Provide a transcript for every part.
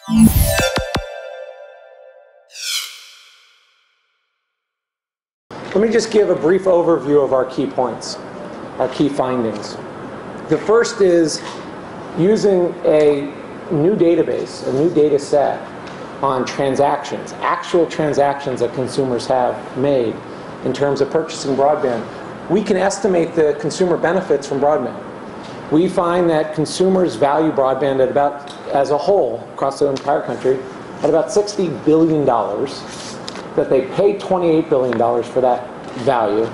Let me just give a brief overview of our key points, our key findings. The first is using a new database, a new data set on transactions, actual transactions that consumers have made in terms of purchasing broadband. We can estimate the consumer benefits from broadband. We find that consumers value broadband at about, as a whole, across the entire country, at about $60 billion, that they pay $28 billion for that value.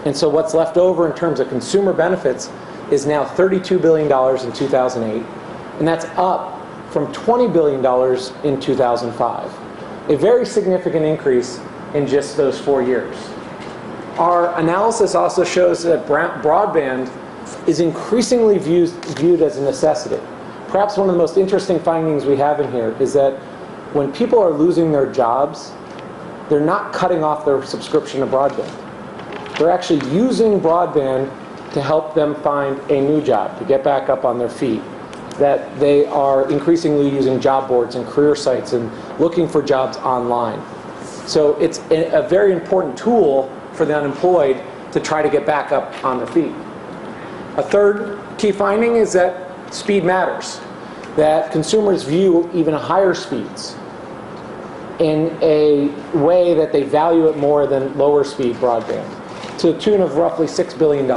And so what's left over in terms of consumer benefits is now $32 billion in 2008, and that's up from $20 billion in 2005. A very significant increase in just those 4 years. Our analysis also shows that broadband is increasingly viewed as a necessity. Perhaps one of the most interesting findings we have in here is that when people are losing their jobs, they're not cutting off their subscription to broadband. They're actually using broadband to help them find a new job, to get back up on their feet. That they are increasingly using job boards and career sites and looking for jobs online. So it's a very important tool for the unemployed to try to get back up on their feet. A third key finding is that speed matters, that consumers view even higher speeds in a way that they value it more than lower speed broadband, to the tune of roughly $6 billion.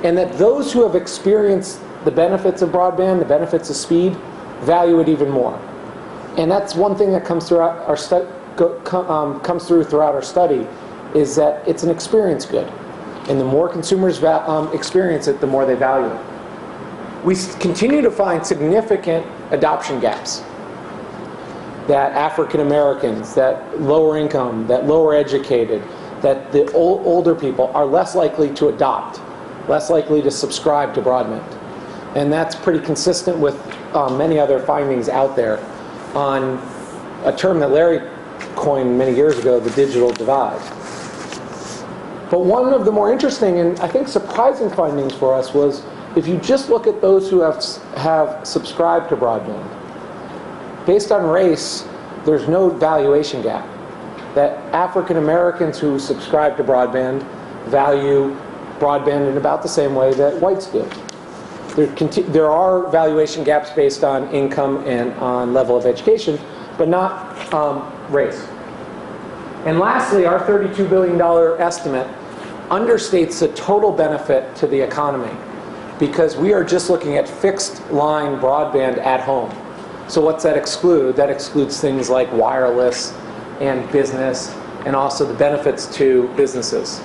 And that those who have experienced the benefits of broadband, the benefits of speed, value it even more. And that's one thing that comes throughout our study, is that it's an experience good. And the more consumers experience it, the more they value it. We continue to find significant adoption gaps. That African Americans, that lower income, that lower educated, that the older people are less likely to adopt, less likely to subscribe to broadband. And that's pretty consistent with many other findings out there on a term that Larry coined many years ago, the digital divide. But one of the more interesting and I think surprising findings for us was, if you just look at those who have subscribed to broadband, based on race, there's no valuation gap. That African Americans who subscribe to broadband value broadband in about the same way that whites do. There are valuation gaps based on income and on level of education, but not race. And lastly, our $32 billion estimate understates the total benefit to the economy, because we are just looking at fixed line broadband at home. So what's that exclude? That excludes things like wireless and business, and also the benefits to businesses.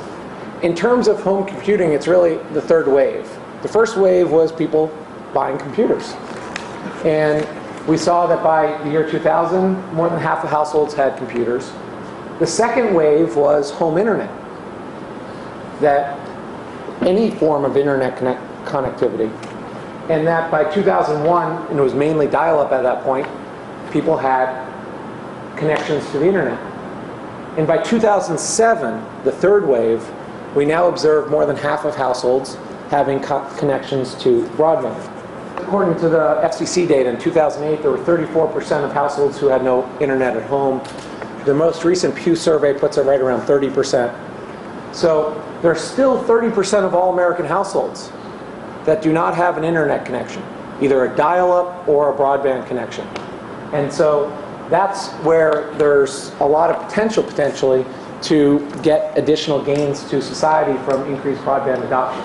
In terms of home computing, it's really the third wave. The first wave was people buying computers. And we saw that by the year 2000, more than half the households had computers. The second wave was home internet. That any form of internet connectivity. And that by 2001, and it was mainly dial-up at that point, people had connections to the internet. And by 2007, the third wave, we now observe more than half of households having connections to broadband. According to the FCC data, in 2008, there were 34% of households who had no internet at home. The most recent Pew survey puts it right around 30%. So there's still 30% of all American households that do not have an internet connection, either a dial-up or a broadband connection. And so that's where there's a lot of potentially, to get additional gains to society from increased broadband adoption.